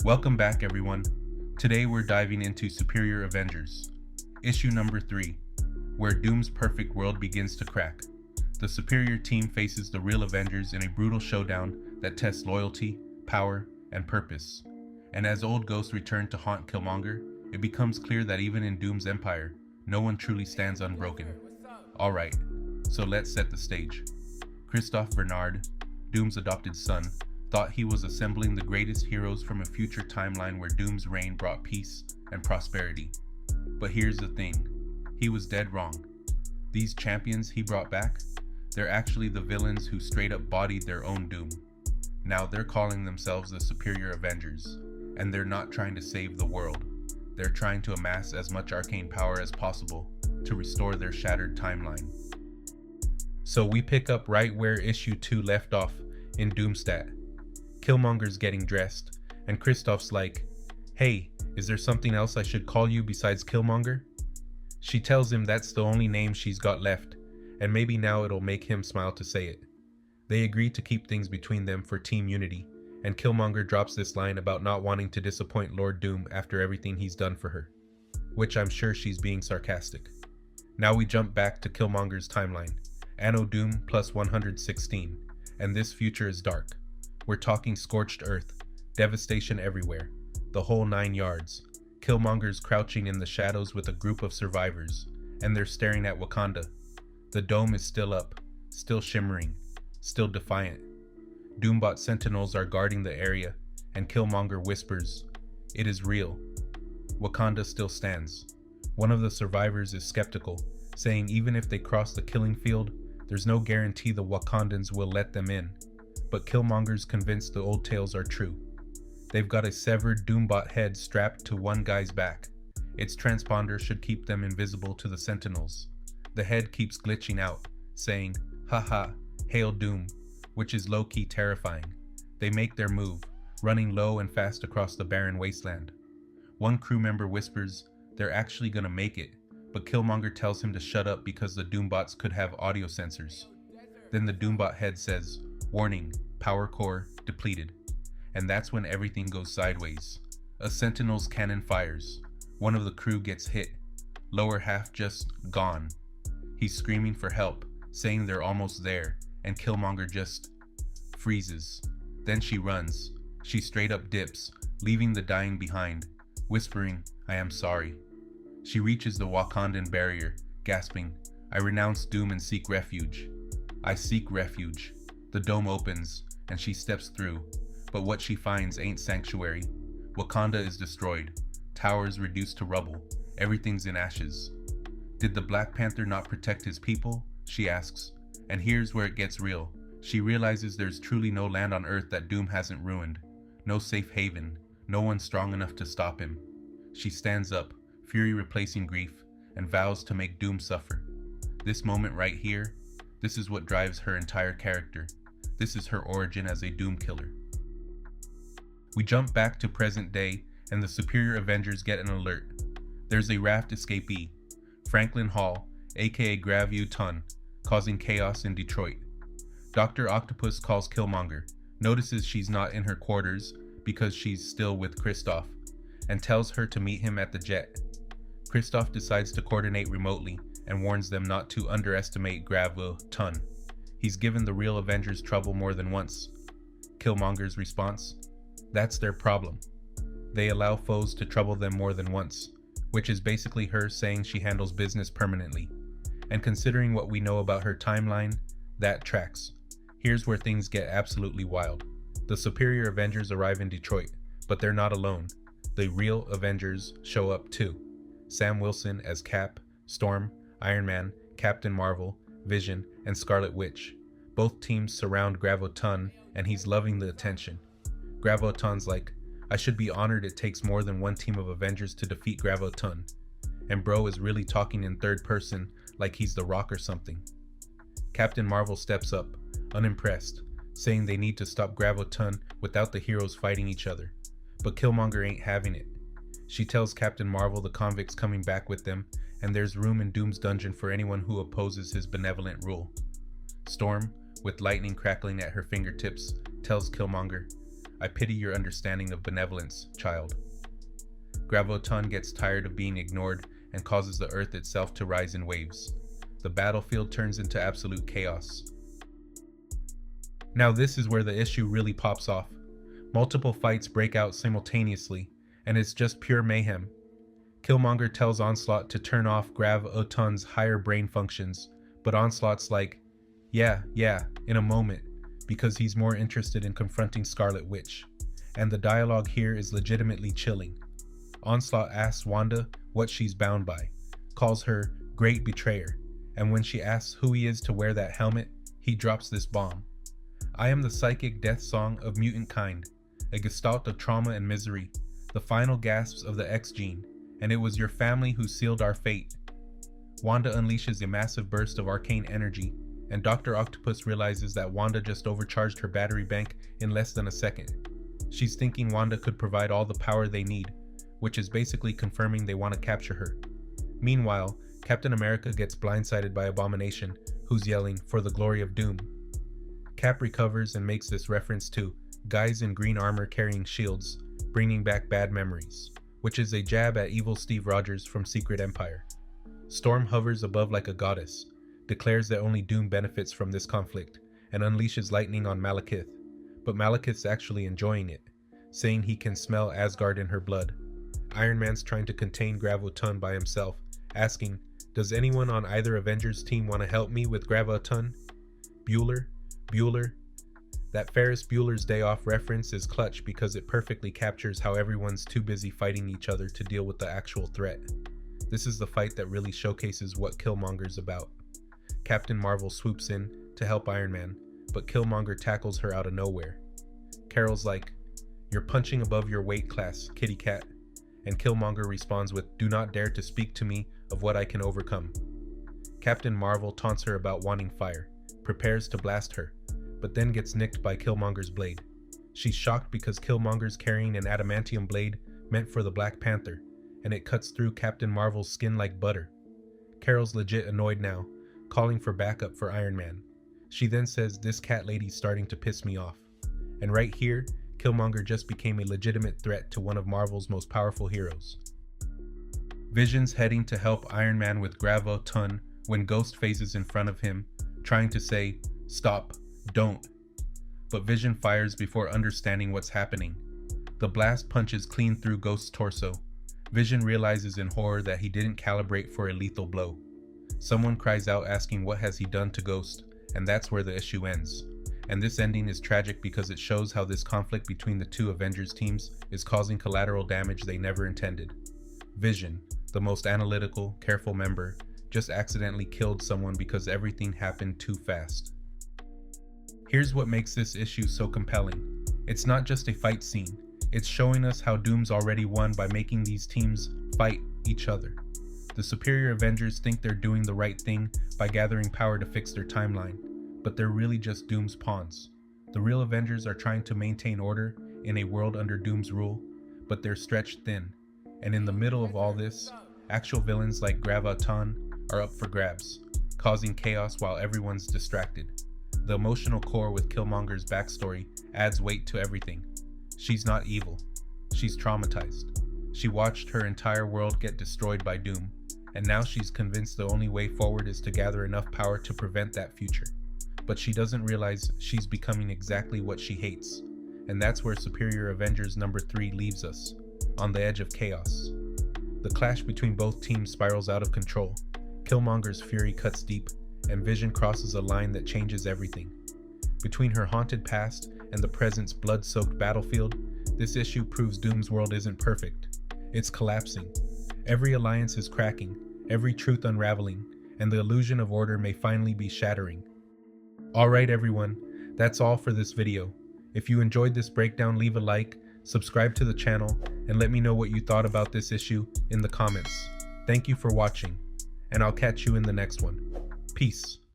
Welcome back, everyone. Today we're diving into Superior Avengers, issue number 3, where Doom's perfect world begins to crack. The Superior team faces the real Avengers in a brutal showdown that tests loyalty, power, and purpose. And as old ghosts return to haunt Killmonger, it becomes clear that even in Doom's empire, no one truly stands unbroken. Alright, so let's set the stage. Christophe Bernard, Doom's adopted son, thought he was assembling the greatest heroes from a future timeline where Doom's reign brought peace and prosperity. But here's the thing, he was dead wrong. These champions he brought back, they're actually the villains who straight up bodied their own Doom. Now they're calling themselves the Superior Avengers, and they're not trying to save the world. They're trying to amass as much arcane power as possible to restore their shattered timeline. So we pick up right where issue 2 left off in Doomstat. Killmonger's getting dressed, and Christoph's like, "Hey, is there something else I should call you besides Killmonger?" She tells him that's the only name she's got left, and maybe now it'll make him smile to say it. They agree to keep things between them for team unity, and Killmonger drops this line about not wanting to disappoint Lord Doom after everything he's done for her, which I'm sure she's being sarcastic. Now we jump back to Killmonger's timeline, Anno Doom plus 116, and this future is dark. We're talking scorched earth, devastation everywhere, the whole 9 yards. Killmonger's crouching in the shadows with a group of survivors, and they're staring at Wakanda. The dome is still up, still shimmering, still defiant. Doombot sentinels are guarding the area, and Killmonger whispers, "It is real." Wakanda still stands. One of the survivors is skeptical, saying even if they cross the killing field, there's no guarantee the Wakandans will let them in. But Killmonger's convinced the old tales are true. They've got a severed Doombot head strapped to one guy's back. Its transponder should keep them invisible to the sentinels. The head keeps glitching out, saying, "Haha, hail Doom," which is low-key terrifying. They make their move, running low and fast across the barren wasteland. One crew member whispers, they're actually gonna make it, but Killmonger tells him to shut up because the Doombots could have audio sensors. Then the Doombot head says, "Warning, power core depleted." And that's when everything goes sideways. A Sentinel's cannon fires. One of the crew gets hit. Lower half just gone. He's screaming for help, saying they're almost there, and Killmonger just freezes. Then she runs. She straight up dips, leaving the dying behind, whispering, "I am sorry." She reaches the Wakandan barrier, gasping, "I renounce Doom and seek refuge." "I seek refuge." The dome opens, and she steps through, but what she finds ain't sanctuary. Wakanda is destroyed, towers reduced to rubble, everything's in ashes. Did the Black Panther not protect his people? She asks, and here's where it gets real. She realizes there's truly no land on Earth that Doom hasn't ruined, no safe haven, no one strong enough to stop him. She stands up, fury replacing grief, and vows to make Doom suffer. This moment right here, this is what drives her entire character. This is her origin as a Doom killer. We jump back to present day, and the Superior Avengers get an alert. There's a raft escapee, Franklin Hall, aka Gravu Ton, causing chaos in Detroit. Dr. Octopus calls Killmonger, notices she's not in her quarters because she's still with Christoph, and tells her to meet him at the jet. Christoph decides to coordinate remotely and warns them not to underestimate Gravu Ton. He's given the real Avengers trouble more than once. Killmonger's response? That's their problem. They allow foes to trouble them more than once, which is basically her saying she handles business permanently. And considering what we know about her timeline, that tracks. Here's where things get absolutely wild. The Superior Avengers arrive in Detroit, but they're not alone. The real Avengers show up too. Sam Wilson as Cap, Storm, Iron Man, Captain Marvel, Vision, and Scarlet Witch. Both teams surround Graviton, and he's loving the attention. Graviton's like, "I should be honored it takes more than one team of Avengers to defeat Graviton." And bro is really talking in third person like he's the Rock or something. Captain Marvel steps up, unimpressed, saying they need to stop Graviton without the heroes fighting each other. But Killmonger ain't having it. She tells Captain Marvel the convict's coming back with them, and there's room in Doom's dungeon for anyone who opposes his benevolent rule. Storm, with lightning crackling at her fingertips, tells Killmonger, I pity your understanding of benevolence, child. Graviton gets tired of being ignored and causes the earth itself to rise in waves. The battlefield turns into absolute chaos. Now this is where the issue really pops off. Multiple fights break out simultaneously, and it's just pure mayhem. Killmonger tells Onslaught to turn off Graviton's higher brain functions, but Onslaught's like, yeah, in a moment, because he's more interested in confronting Scarlet Witch. And the dialogue here is legitimately chilling. Onslaught asks Wanda what she's bound by, calls her Great Betrayer, and when she asks who he is to wear that helmet, he drops this bomb. I am the psychic death song of mutant kind, a gestalt of trauma and misery, the final gasps of the X gene, and it was your family who sealed our fate. Wanda unleashes a massive burst of arcane energy, and Dr. Octopus realizes that Wanda just overcharged her battery bank in less than a second. She's thinking Wanda could provide all the power they need, which is basically confirming they want to capture her. Meanwhile, Captain America gets blindsided by Abomination, who's yelling, "For the glory of Doom." Cap recovers and makes this reference to guys in green armor carrying shields, bringing back bad memories, which is a jab at evil Steve Rogers from Secret Empire. Storm hovers above like a goddess, declares that only Doom benefits from this conflict, and unleashes lightning on Malekith, but Malekith's actually enjoying it, saying he can smell Asgard in her blood. Iron Man's trying to contain Graviton by himself, asking, "Does anyone on either Avengers team want to help me with Graviton?" Bueller? That Ferris Bueller's Day Off reference is clutch because it perfectly captures how everyone's too busy fighting each other to deal with the actual threat. This is the fight that really showcases what Killmonger's about. Captain Marvel swoops in to help Iron Man, but Killmonger tackles her out of nowhere. Carol's like, "You're punching above your weight class, kitty cat," and Killmonger responds with, "Do not dare to speak to me of what I can overcome." Captain Marvel taunts her about wanting fire, prepares to blast her, but then gets nicked by Killmonger's blade. She's shocked because Killmonger's carrying an adamantium blade meant for the Black Panther, and it cuts through Captain Marvel's skin like butter. Carol's legit annoyed now, calling for backup for Iron Man. She then says, "This cat lady's starting to piss me off." And right here, Killmonger just became a legitimate threat to one of Marvel's most powerful heroes. Vision's heading to help Iron Man with Graviton when Ghost phases in front of him, trying to say, "Stop, don't." But Vision fires before understanding what's happening. The blast punches clean through Ghost's torso. Vision realizes in horror that he didn't calibrate for a lethal blow. Someone cries out asking what has he done to Ghost, and that's where the issue ends. And this ending is tragic because it shows how this conflict between the two Avengers teams is causing collateral damage they never intended. Vision, the most analytical, careful member, just accidentally killed someone because everything happened too fast. Here's what makes this issue so compelling. It's not just a fight scene, it's showing us how Doom's already won by making these teams fight each other. The superior Avengers think they're doing the right thing by gathering power to fix their timeline, but they're really just Doom's pawns. The real Avengers are trying to maintain order in a world under Doom's rule, but they're stretched thin. And in the middle of all this, actual villains like Graviton are up for grabs, causing chaos while everyone's distracted. The emotional core with Killmonger's backstory adds weight to everything. She's not evil. She's traumatized. She watched her entire world get destroyed by Doom, and now she's convinced the only way forward is to gather enough power to prevent that future. But she doesn't realize she's becoming exactly what she hates, and that's where Superior Avengers number 3 leaves us, on the edge of chaos. The clash between both teams spirals out of control. Killmonger's fury cuts deep, and Vision crosses a line that changes everything. Between her haunted past and the present's blood-soaked battlefield, this issue proves Doom's world isn't perfect. It's collapsing. Every alliance is cracking, every truth unraveling, and the illusion of order may finally be shattering. Alright everyone, that's all for this video. If you enjoyed this breakdown, leave a like, subscribe to the channel, and let me know what you thought about this issue in the comments. Thank you for watching, and I'll catch you in the next one. Peace.